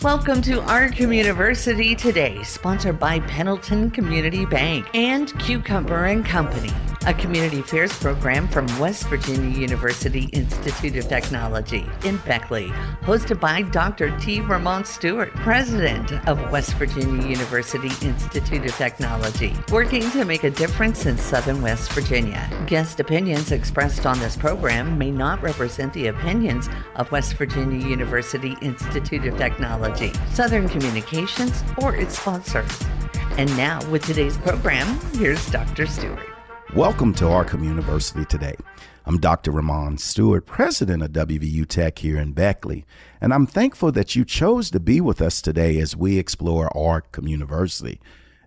Welcome to Our Communiversity Today, sponsored by Pendleton Community Bank and Cucumber and Company, a community affairs program from West Virginia University Institute of Technology in Beckley, hosted by Dr. T. Ramon Stuart, president of West Virginia University Institute of Technology, working to make a difference in Southern West Virginia. Guest opinions expressed on this program may not represent the opinions of West Virginia University Institute of Technology, Southern Communications, or its sponsors. And now, with today's program, here's Dr. Stewart. Welcome to Our Communiversity Today. I'm Dr. Ramon Stuart, president of WVU Tech here in Beckley, and I'm thankful that you chose to be with us today as we explore our communiversity.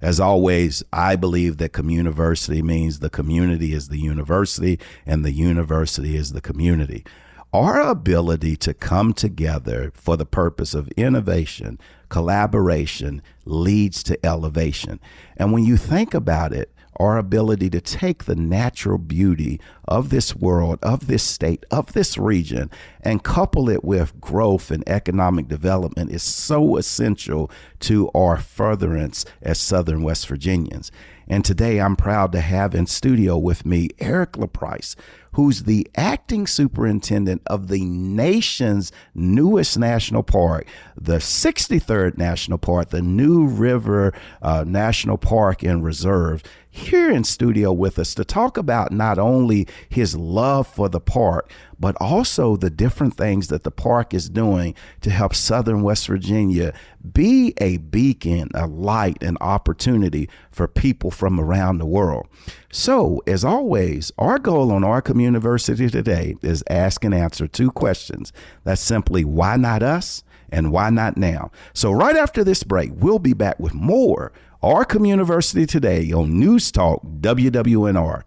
As always, I believe that communiversity means the community is the university and the university is the community. Our ability to come together for the purpose of innovation, collaboration, leads to elevation. And when you think about it, our ability to take the natural beauty of this world, of this state, of this region, and couple it with growth and economic development is so essential to our furtherance as Southern West Virginians. And today I'm proud to have in studio with me Eric LaPrice, who's the acting superintendent of the nation's newest national park, the 63rd National Park, the New River National Park and Reserve, here in studio with us to talk about not only his love for the park, but also the different things that the park is doing to help Southern West Virginia be a beacon, a light, an opportunity for people from around the world. So, as always, our goal on Our Communiversity Today is ask and answer two questions. That's simply, why not us? And why not now? So right after this break, we'll be back with more Our Communiversity Today on News Talk WWNR.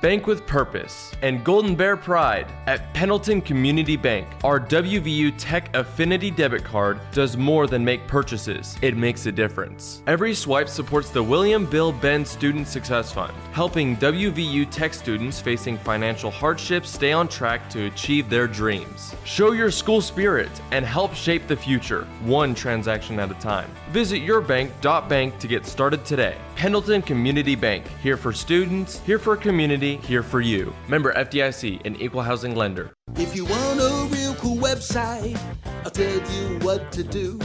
Bank with Purpose and Golden Bear Pride at Pendleton Community Bank. Our WVU Tech Affinity debit card does more than make purchases. It makes a difference. Every swipe supports the William Bill Benn Student Success Fund, helping WVU Tech students facing financial hardships stay on track to achieve their dreams. Show your school spirit and help shape the future, one transaction at a time. Visit yourbank.bank to get started today. Pendleton Community Bank, here for students, here for community, here for you. Member FDIC, an equal housing lender. If you want a real cool website, I'll tell you what to do.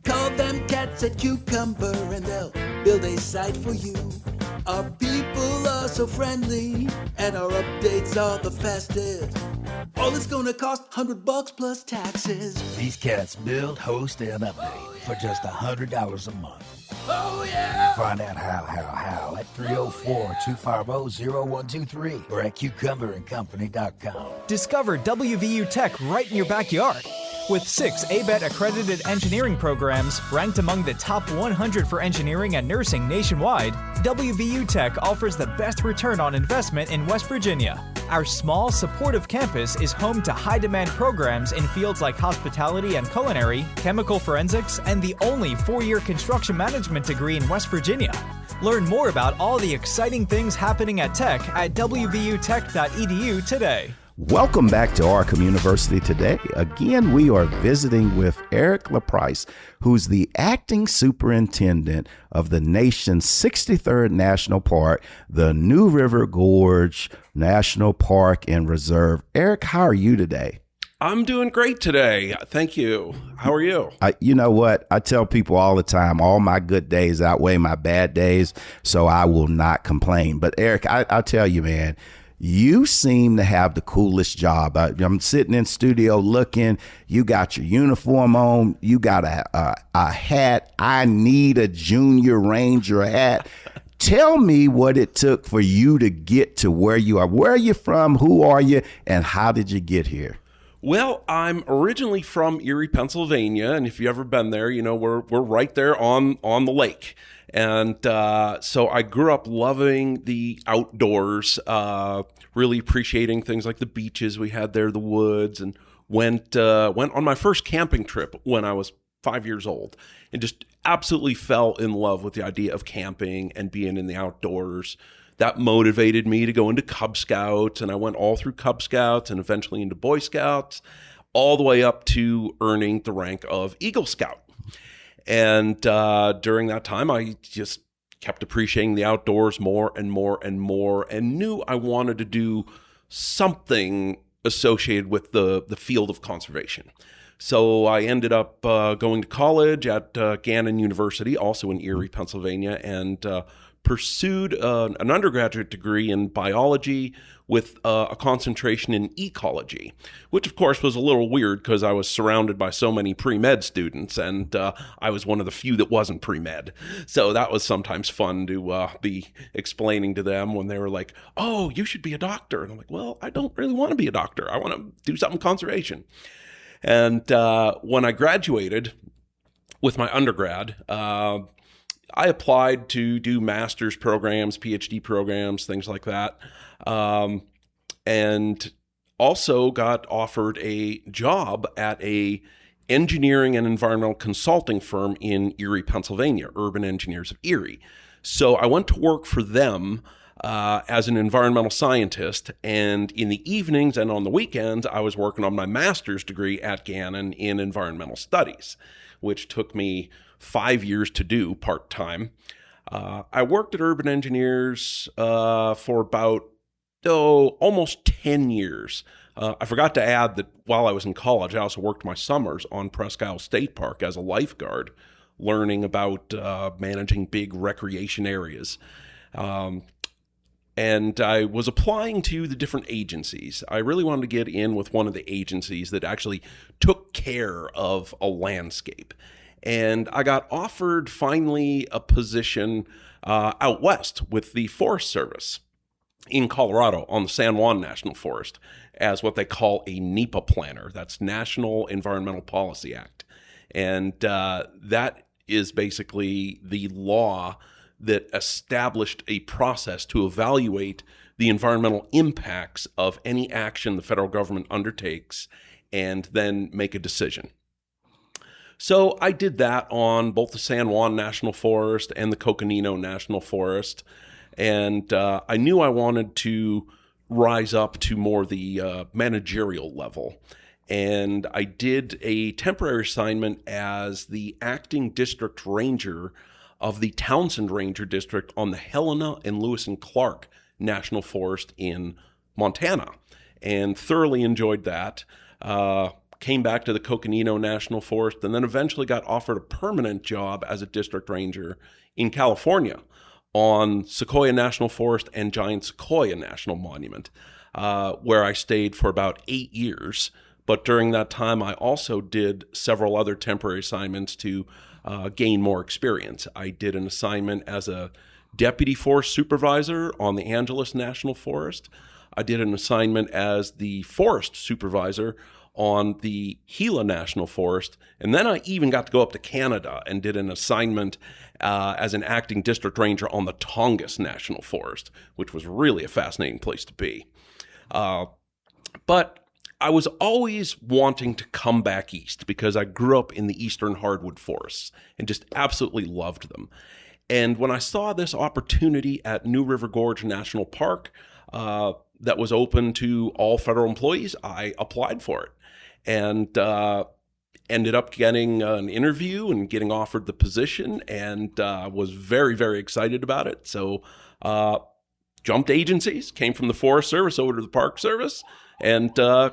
Call them cats at Cucumber and they'll build a site for you. Our people are so friendly and our updates are the fastest. All it's gonna cost $100 plus taxes. These cats build, host, and update for just $100 a month. Oh yeah! Find out how at 304-250-0123 or at cucumberandcompany.com. Discover WVU Tech right in your backyard. With 6 ABET accredited engineering programs ranked among the top 100 for engineering and nursing nationwide, WVU Tech offers the best return on investment in West Virginia. Our small, supportive campus is home to high-demand programs in fields like hospitality and culinary, chemical forensics, and the only 4-year construction management degree in West Virginia. Learn more about all the exciting things happening at Tech at wvutech.edu today. Welcome back to Our Communiversity Today. Again, we are visiting with Eric LaPrice, who's the acting superintendent of the nation's 63rd National Park, the New River Gorge National Park and Reserve. Eric, how are you today? I'm doing great today. Thank you. How are you? You know what? I tell people all the time, all my good days outweigh my bad days, so I will not complain. But Eric, I tell you, man, you seem to have the coolest job. I'm sitting in studio looking. You got your uniform on. You got a hat. I need a Junior Ranger hat. Tell me what it took for you to get to where you are. Where are you from? Who are you? And how did you get here? Well, I'm originally from Erie, Pennsylvania, and if you've ever been there, you know we're right there on the lake. And so I grew up loving the outdoors, really appreciating things like the beaches we had there, the woods, and went on my first camping trip when I was 5 years old, and just absolutely fell in love with the idea of camping and being in the outdoors. That motivated me to go into Cub Scouts, and I went all through Cub Scouts and eventually into Boy Scouts. all the way up to earning the rank of Eagle Scout. And during that time, I just kept appreciating the outdoors more and more and more, and knew I wanted to do something associated with the field of conservation. So I ended up going to college at Gannon University, also in Erie, Pennsylvania, and pursued an undergraduate degree in biology with a concentration in ecology, which of course was a little weird because I was surrounded by so many pre-med students, and I was one of the few that wasn't pre-med. So that was sometimes fun to be explaining to them when they were like, oh, you should be a doctor. And I'm like, well, I don't really want to be a doctor. I want to do something conservation. And when I graduated with my undergrad, I applied to do master's programs, PhD programs, things like that. And also got offered a job at a engineering and environmental consulting firm in Erie, Pennsylvania, Urban Engineers of Erie. So I went to work for them as an environmental scientist, and in the evenings and on the weekends, I was working on my master's degree at Gannon in environmental studies, which took me 5 years to do part-time. I worked at Urban Engineers for about almost 10 years. I forgot to add that while I was in college, I also worked my summers on Presque Isle State Park as a lifeguard, learning about managing big recreation areas. And I was applying to the different agencies. I really wanted to get in with one of the agencies that actually took care of a landscape. And I got offered finally a position out west with the Forest Service in Colorado on the San Juan National Forest as what they call a NEPA planner. That's National Environmental Policy Act. And that is basically the law that established a process to evaluate the environmental impacts of any action the federal government undertakes and then make a decision. So I did that on both the San Juan National Forest and the Coconino National Forest. And I knew I wanted to rise up to more the managerial level. And I did a temporary assignment as the acting district ranger of the Townsend Ranger District on the Helena and Lewis and Clark National Forest in Montana, and thoroughly enjoyed that. Came back to the Coconino National Forest, and then eventually got offered a permanent job as a district ranger in California on Sequoia National Forest and Giant Sequoia National Monument, where I stayed for about 8 years. But during that time, I also did several other temporary assignments to gain more experience. I did an assignment as a deputy forest supervisor on the Angeles National Forest. I did an assignment as the forest supervisor on the Gila National Forest. And then I even got to go up to Canada and did an assignment as an acting district ranger on the Tongass National Forest, which was really a fascinating place to be. But I was always wanting to come back east because I grew up in the eastern hardwood forests and just absolutely loved them. And when I saw this opportunity at New River Gorge National Park that was open to all federal employees, I applied for it and ended up getting an interview and getting offered the position, and was very, very excited about it. So jumped agencies, came from the Forest Service over to the Park Service, and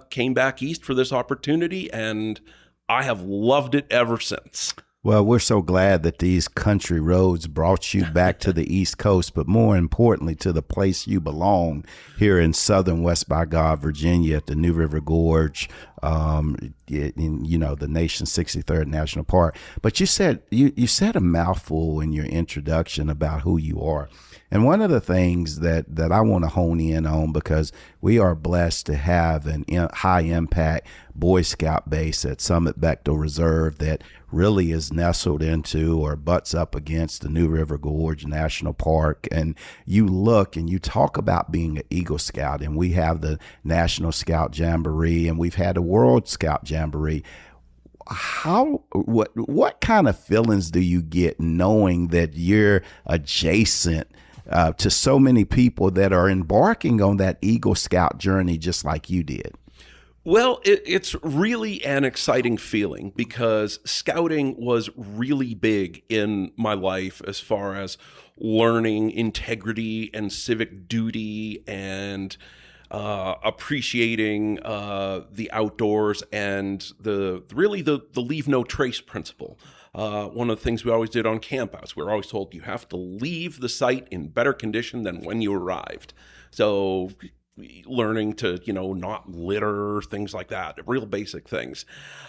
came back east for this opportunity, and I have loved it ever since. Well, we're so glad that these country roads brought you back to the East Coast, but more importantly, to the place you belong here in southern West by God, Virginia, at the New River Gorge, in the nation's 63rd National Park. But you said a mouthful in your introduction about who you are. And one of the things that I want to hone in on, because we are blessed to have an high impact Boy Scout base at Summit Bechtel Reserve that really is nestled into or butts up against the New River Gorge National Park. And you look and you talk about being an Eagle Scout, and we have the National Scout Jamboree, and we've had a World Scout Jamboree. What kind of feelings do you get knowing that you're adjacent to so many people that are embarking on that Eagle Scout journey just like you did? Well, it's really an exciting feeling because scouting was really big in my life as far as learning integrity and civic duty and appreciating the outdoors and the leave no trace principle. One of the things we always did on campus, we were always told you have to leave the site in better condition than when you arrived. So learning to, not litter, things like that, real basic things.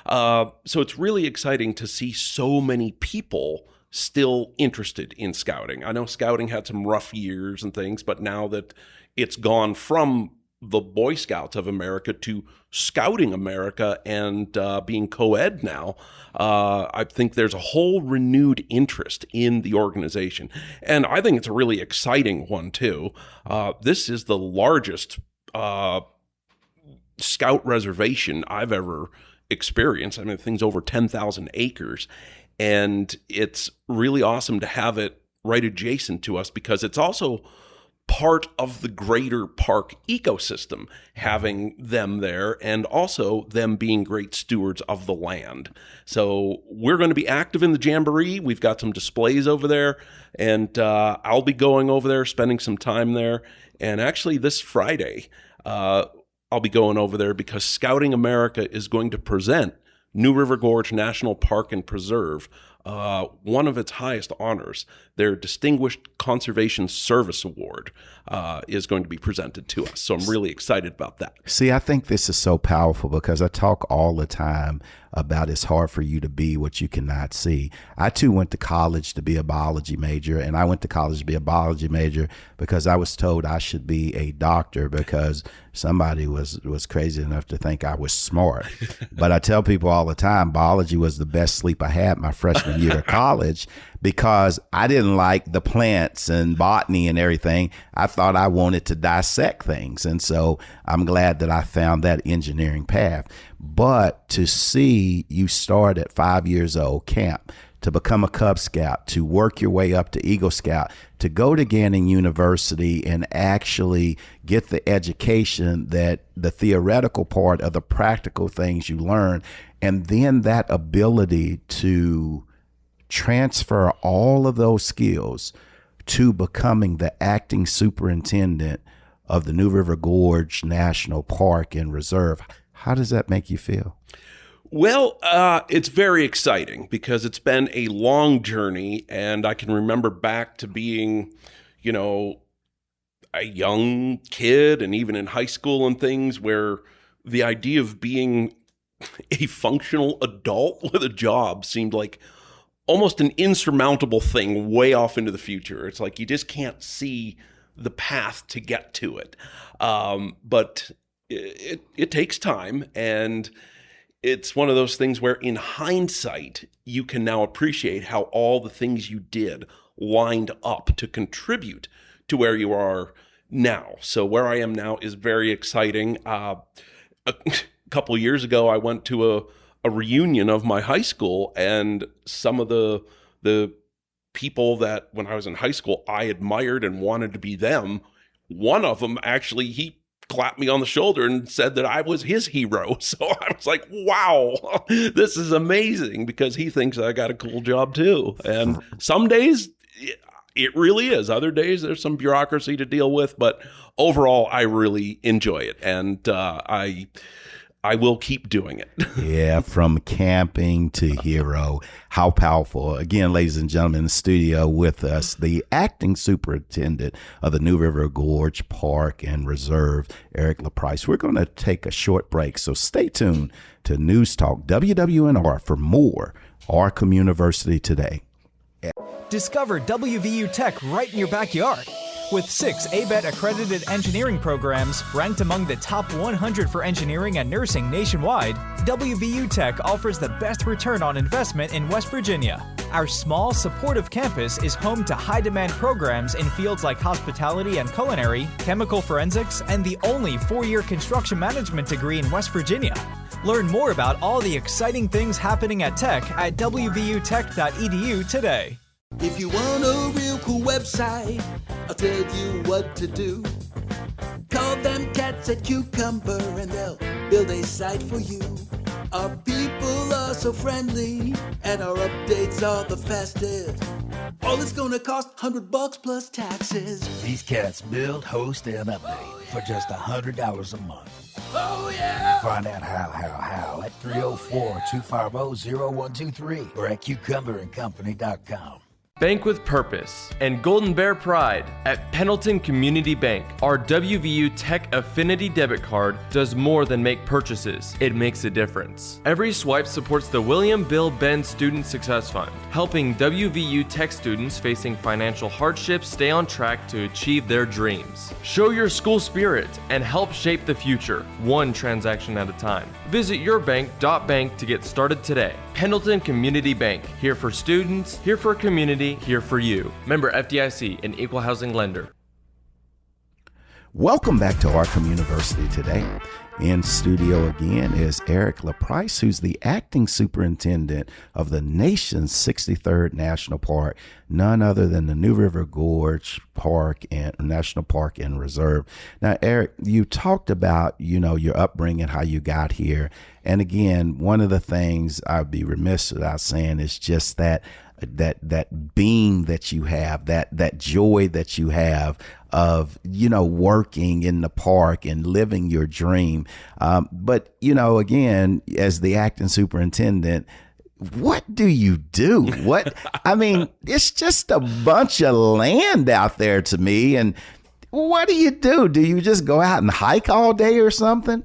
So it's really exciting to see so many people still interested in scouting. I know scouting had some rough years and things, but now that it's gone from the Boy Scouts of America to Scouting America and being co-ed now, I think there's a whole renewed interest in the organization. And I think it's a really exciting one, too. This is the largest scout reservation I've ever experienced. I mean, the thing's over 10,000 acres. And it's really awesome to have it right adjacent to us because it's also part of the greater park ecosystem, having them there and also them being great stewards of the land. So we're going to be active in the Jamboree. We've got some displays over there, and I'll be going over there, spending some time there. And actually this Friday, I'll be going over there because Scouting America is going to present New River Gorge National Park and Preserve, one of its highest honors, their Distinguished Conservation Service Award, is going to be presented to us. So I'm really excited about that. See, I think this is so powerful because I talk all the time about it's hard for you to be what you cannot see. I too went to college to be a biology major, and I went to college to be a biology major because I was told I should be a doctor because somebody was crazy enough to think I was smart. But I tell people all the time, biology was the best sleep I had my freshman year of college because I didn't like the plants and botany and everything. I thought I wanted to dissect things. And so I'm glad that I found that engineering path. But to see you start at 5 years old, camp, to become a Cub Scout, to work your way up to Eagle Scout, to go to Gannon University and actually get the education that the theoretical part of the practical things you learn, and then that ability to transfer all of those skills to becoming the acting superintendent of the New River Gorge National Park and Reserve. How does that make you feel? Well, it's very exciting because it's been a long journey, and I can remember back to being, a young kid and even in high school and things where the idea of being a functional adult with a job seemed like almost an insurmountable thing way off into the future. It's like you just can't see the path to get to it. But it takes time, and it's one of those things where in hindsight, you can now appreciate how all the things you did lined up to contribute to where you are now. So where I am now is very exciting. A couple of years ago, I went to a reunion of my high school, and some of the people that when I was in high school, I admired and wanted to be them. One of them actually, he clapped me on the shoulder and said that I was his hero. So I was like, wow, this is amazing, because he thinks I got a cool job too. And some days it really is. Other days there's some bureaucracy to deal with, but overall I really enjoy it. And I will keep doing it. Yeah, from camping to hero. How powerful. Again, ladies and gentlemen, in the studio with us, the acting superintendent of the New River Gorge Park and Reserve, Eric LaPrice. We're going to take a short break, so stay tuned to News Talk WWNR for more Our Communiversity Today. Discover WVU Tech right in your backyard. With 6 ABET accredited engineering programs ranked among the top 100 for engineering and nursing nationwide, WVU Tech offers the best return on investment in West Virginia. Our small, supportive campus is home to high-demand programs in fields like hospitality and culinary, chemical forensics, and the only 4-year construction management degree in West Virginia. Learn more about all the exciting things happening at Tech at wvutech.edu today. If you want a real cool website, I'll tell you what to do. Call them cats at Cucumber and they'll build a site for you. Our people are so friendly, and our updates are the fastest. All it's gonna cost $100 plus taxes. These cats build, host, and update for just $100 a month. Oh yeah! Find out how at 304-250-0123 or at cucumberandcompany.com. Bank with purpose and Golden Bear pride at Pendleton Community Bank. Our WVU Tech Affinity debit card does more than make purchases. It makes a difference. Every swipe supports the William Bill Benn Student Success Fund, helping WVU Tech students facing financial hardships stay on track to achieve their dreams. Show your school spirit and help shape the future, one transaction at a time. Visit yourbank.bank to get started today. Pendleton Community Bank, here for students, here for community, here for you. Member FDIC, an equal housing lender. Welcome back to Our Communiversity Today. In studio again is Eric LaPrice, who's the acting superintendent of the nation's 63rd National Park, none other than the New River Gorge Park and National Park and Reserve. Now, Eric, you talked about, your upbringing, how you got here. And again, one of the things I'd be remiss without saying is just that beam that you have, that joy that you have of, working in the park and living your dream. But, again, as the acting superintendent, what do you do? It's just a bunch of land out there to me. And what do you do? Do you just go out and hike all day or something?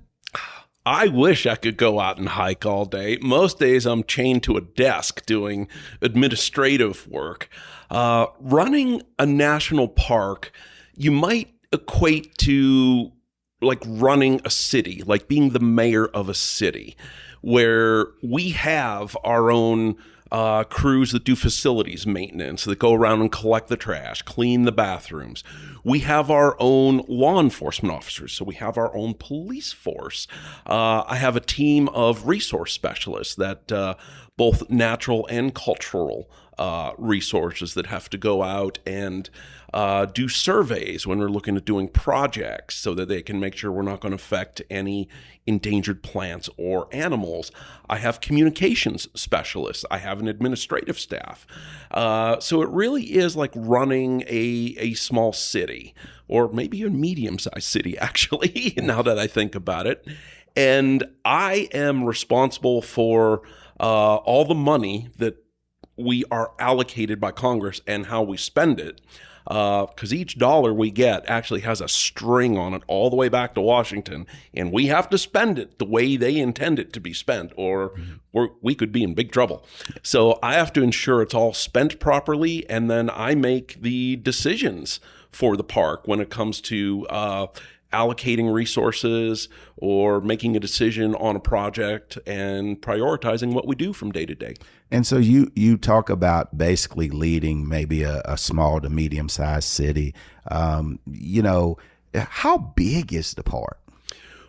I wish I could go out and hike all day. Most days I'm chained to a desk doing administrative work. Running a national park, you might equate to like running a city, like being the mayor of a city, where we have our own crews that do facilities maintenance, that go around and collect the trash, clean the bathrooms. We have our own law enforcement officers, so we have our own police force. I have a team of resource specialists that both natural and cultural resources that have to go out and do surveys when we're looking at doing projects so that they can make sure we're not going to affect any endangered plants or animals. I have communications specialists. I have an administrative staff. So it really is like running a small city, or maybe a medium-sized city, actually, now that I think about it. And I am responsible for all the money that we are allocated by Congress and how we spend it. Because each dollar we get actually has a string on it all the way back to Washington, and we have to spend it the way they intend it to be spent, or we could be in big trouble. So I have to ensure it's all spent properly, and then I make the decisions for the park when it comes to allocating resources or making a decision on a project and prioritizing what we do from day to day. And so you talk about basically leading maybe a small to medium-sized city. How big is the park?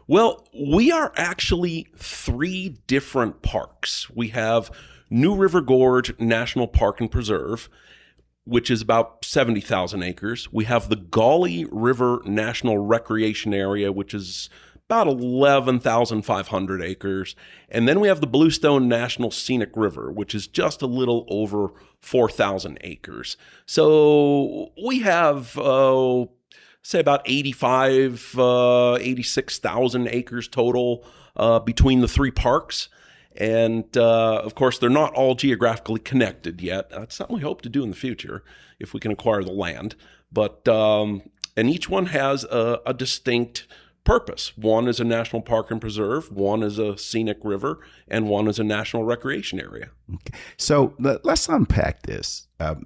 Well, we are actually 3 different parks. We have New River Gorge National Park and Preserve, which is about 70,000 acres. We have the Gauley River National Recreation Area, which is about 11,500 acres. And then we have the Bluestone National Scenic River, which is just a little over 4,000 acres. So we have, say about 86,000 acres total between the 3 parks. And, of course, they're not all geographically connected yet. That's something we hope to do in the future if we can acquire the land. But and each one has a distinct purpose. One is a national park and preserve, one is a scenic river, and one is a national recreation area. Okay. So let's unpack this. I'm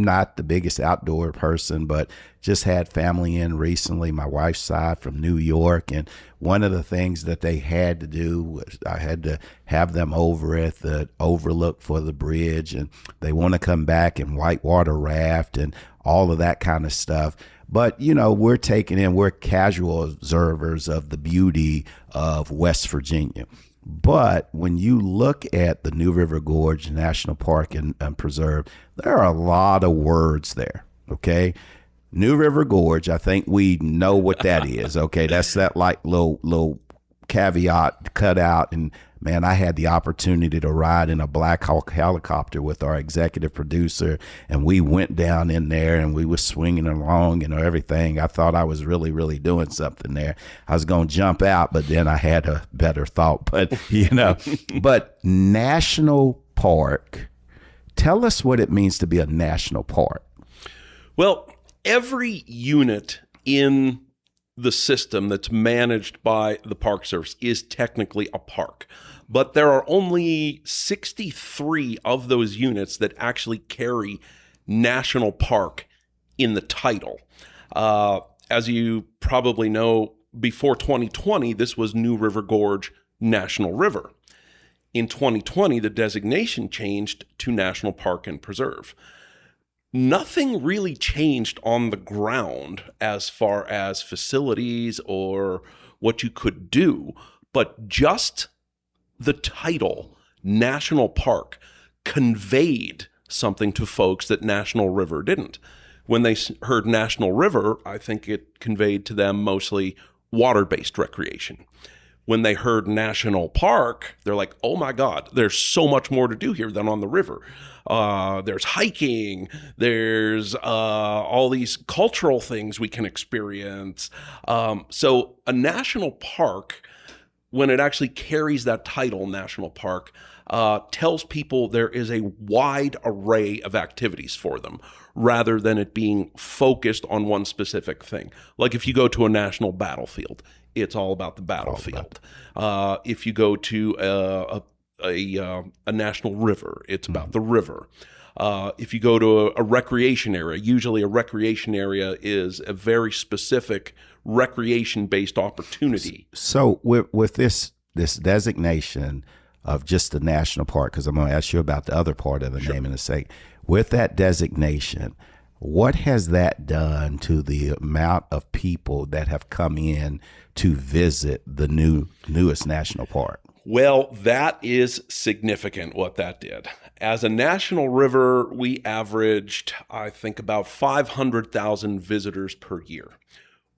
not the biggest outdoor person, but just had family in recently, my wife's side from New York. And one of the things that they had to do was I had to have them over at the overlook for the bridge, and they want to come back and whitewater raft and all of that kind of stuff. But, we're casual observers of the beauty of West Virginia. But when you look at the New River Gorge National Park and Preserve, there are a lot of words there, okay? New River Gorge, I think we know what that is, okay? That's that like little caveat cut out, and man, I had the opportunity to ride in a Black Hawk helicopter with our executive producer, and we went down in there and we were swinging along and everything. I thought I was really, really doing something there. I was going to jump out, but then I had a better thought. But, but national park, tell us what it means to be a national park. Well, every unit in the system that's managed by the Park Service is technically a park. But there are only 63 of those units that actually carry national park in the title. As you probably know, before 2020, this was New River Gorge National River. In 2020, the designation changed to National Park and Preserve. Nothing really changed on the ground as far as facilities or what you could do, but just the title, National Park, conveyed something to folks that National River didn't. When they heard National River, I think it conveyed to them mostly water-based recreation. When they heard National Park, they're like, oh my God, there's so much more to do here than on the river. There's hiking, there's all these cultural things we can experience. So a national park, when it actually carries that title, National Park, tells people there is a wide array of activities for them, rather than it being focused on one specific thing. Like if you go to a national battlefield, it's all about the battlefield. If you go to a national river, it's about the river. If you go to a recreation area, usually a recreation area is a very specific recreation-based opportunity. So with this designation of just the national park, because I'm going to ask you about the other part of the name in a second. With that designation, what has that done to the amount of people that have come in to visit the newest national park? Well, that is significant what that did. As a national river, we averaged, I think, about 500,000 visitors per year.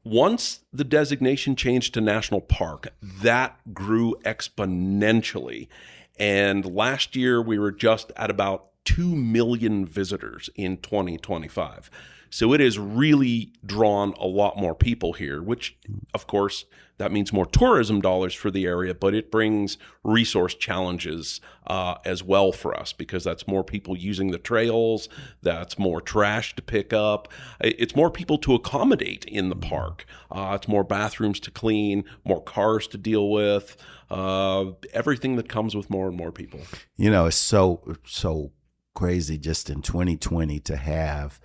Once the designation changed to national park, that grew exponentially. And last year, we were just at about 2 million visitors in 2025. So it has really drawn a lot more people here, which, of course, that means more tourism dollars for the area, but it brings resource challenges as well for us, because that's more people using the trails, that's more trash to pick up, it's more people to accommodate in the park, it's more bathrooms to clean, more cars to deal with, everything that comes with more and more people. It's so crazy just in 2020 to have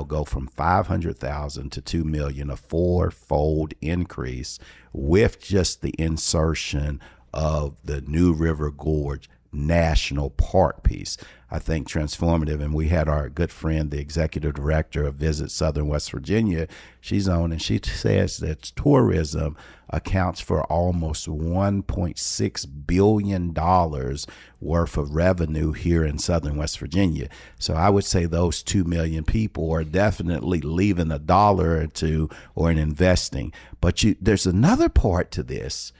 go from 500,000 to 2 million, a four-fold increase with just the insertion of the New River Gorge National Park piece. I think transformative. And we had our good friend, the executive director of Visit Southern West Virginia. She's on, and she says that tourism accounts for almost $1.6 billion worth of revenue here in Southern West Virginia. So I would say those 2 million people are definitely leaving a dollar or two or in investing. But there's another part to this,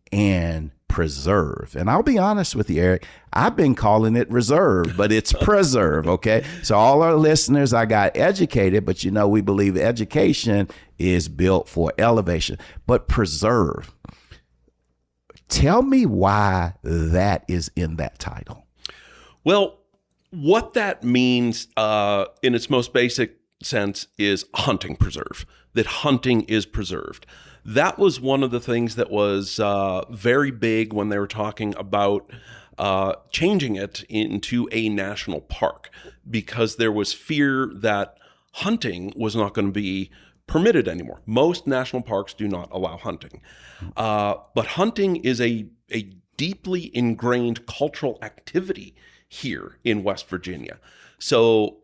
and preserve. And I'll be honest with you, Eric, I've been calling it reserve, but it's preserve, okay? So all our listeners, I got educated, but we believe education is built for elevation. But preserve, tell me why that is in that title. Well, what that means in its most basic sense is hunting preserve, that hunting is preserved. That was one of the things that was very big when they were talking about changing it into a national park, because there was fear that hunting was not going to be permitted anymore. Most national parks do not allow hunting. But hunting is a deeply ingrained cultural activity here in West Virginia. So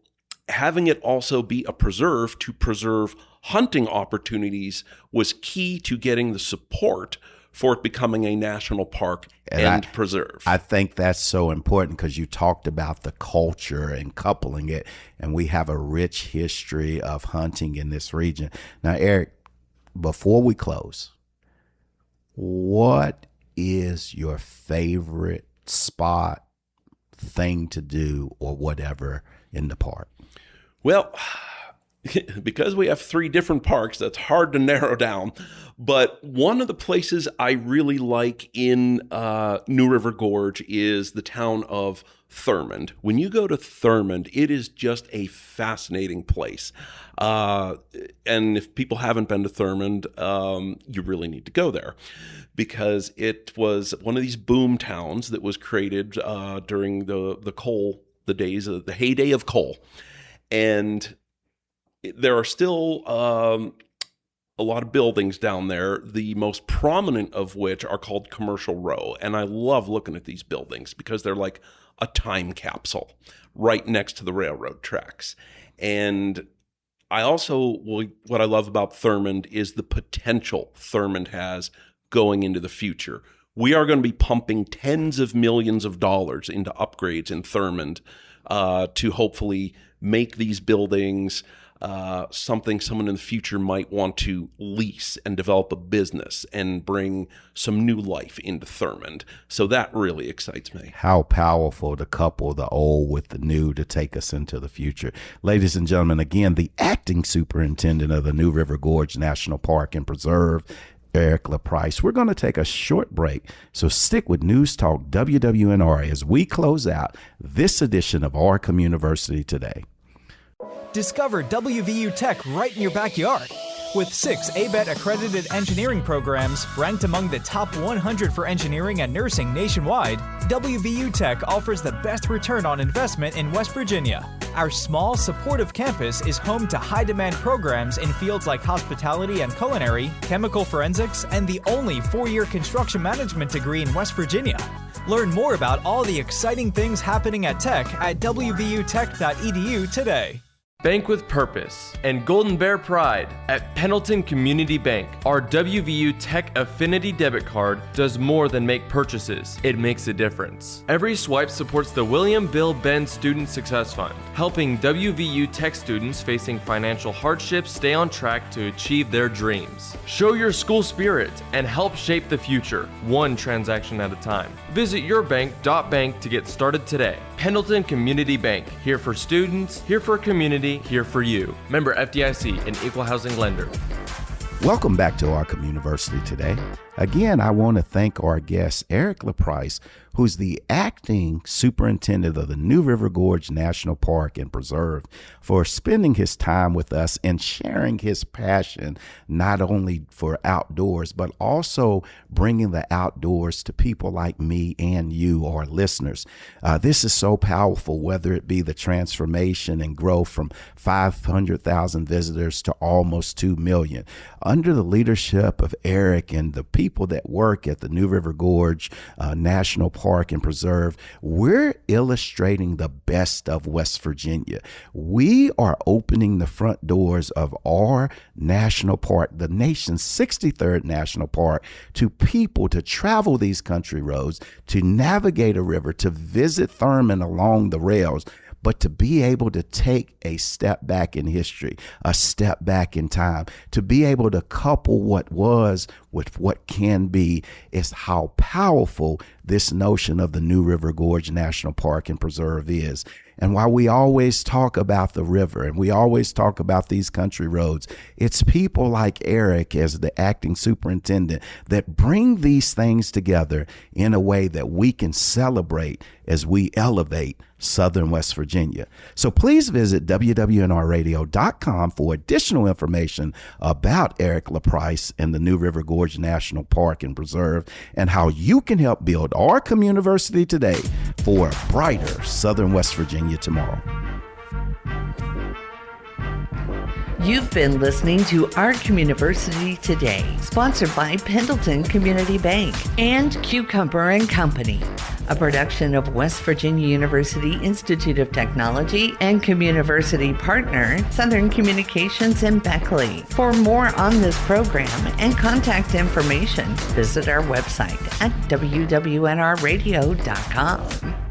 having it also be a preserve to preserve hunting opportunities was key to getting the support for it becoming a national park and preserve. I think that's so important, because you talked about the culture and coupling it, and we have a rich history of hunting in this region. Now, Eric, before we close, what is your favorite spot, thing to do, or whatever in the park? Well, because we have 3 different parks, that's hard to narrow down. But one of the places I really like in New River Gorge is the town of Thurmond. When you go to Thurmond, it is just a fascinating place. And if people haven't been to Thurmond, you really need to go there, because it was one of these boom towns that was created during the days of the heyday of coal. And there are still a lot of buildings down there, the most prominent of which are called Commercial Row. And I love looking at these buildings because they're like a time capsule right next to the railroad tracks. And I also, what I love about Thurmond is the potential Thurmond has going into the future. We are going to be pumping tens of millions of dollars into upgrades in Thurmond to hopefully make these buildings something someone in the future might want to lease and develop a business and bring some new life into Thurmond. So that really excites me. How powerful to couple the old with the new to take us into the future. Ladies and gentlemen, again, the acting superintendent of the New River Gorge National Park and Preserve, Eric LaPrice. We're going to take a short break, so stick with News Talk WWNR as we close out this edition of Our Communiversity Today. Discover WVU Tech right in your backyard. With 6 ABET accredited engineering programs ranked among the top 100 for engineering and nursing nationwide, WVU Tech offers the best return on investment in West Virginia. Our small, supportive campus is home to high-demand programs in fields like hospitality and culinary, chemical forensics, and the only 4-year construction management degree in West Virginia. Learn more about all the exciting things happening at Tech at wvutech.edu today. Bank with purpose and Golden Bear pride. At Pendleton Community Bank, our WVU Tech Affinity debit card does more than make purchases. It makes a difference. Every swipe supports the William Bill Benn Student Success Fund, helping WVU Tech students facing financial hardships stay on track to achieve their dreams. Show your school spirit and help shape the future, one transaction at a time. Visit yourbank.bank to get started today. Pendleton Community Bank, here for students, here for community, here for you. Member FDIC, an equal housing lender. Welcome back to Our Communiversity Today. Again, I want to thank our guest, Eric LaPrice, who's the acting superintendent of the New River Gorge National Park and Preserve, for spending his time with us and sharing his passion, not only for outdoors, but also bringing the outdoors to people like me and you, our listeners. This is so powerful, whether it be the transformation and growth from 500,000 visitors to almost 2 million. Under the leadership of Eric and the people that work at the New River Gorge National Park and Preserve, we're illustrating the best of West Virginia. We are opening the front doors of our national park, the nation's 63rd national park, to people to travel these country roads, to navigate a river, to visit Thurmond along the rails, but to be able to take a step back in history, a step back in time, to be able to couple what was with what can be, is how powerful this notion of the New River Gorge National Park and Preserve is. And while we always talk about the river and we always talk about these country roads, it's people like Eric as the acting superintendent that bring these things together in a way that we can celebrate as we elevate Southern West Virginia. So please visit WWNRradio.com for additional information about Eric LaPrice and the New River Gorge National Park and Preserve, and how you can help build our communiversity today for a brighter Southern West Virginia tomorrow. You've been listening to Our Communiversity Today, sponsored by Pendleton Community Bank and Cucumber and Company, a production of West Virginia University Institute of Technology and Communiversity partner, Southern Communications in Beckley. For more on this program and contact information, visit our website at wwnrradio.com.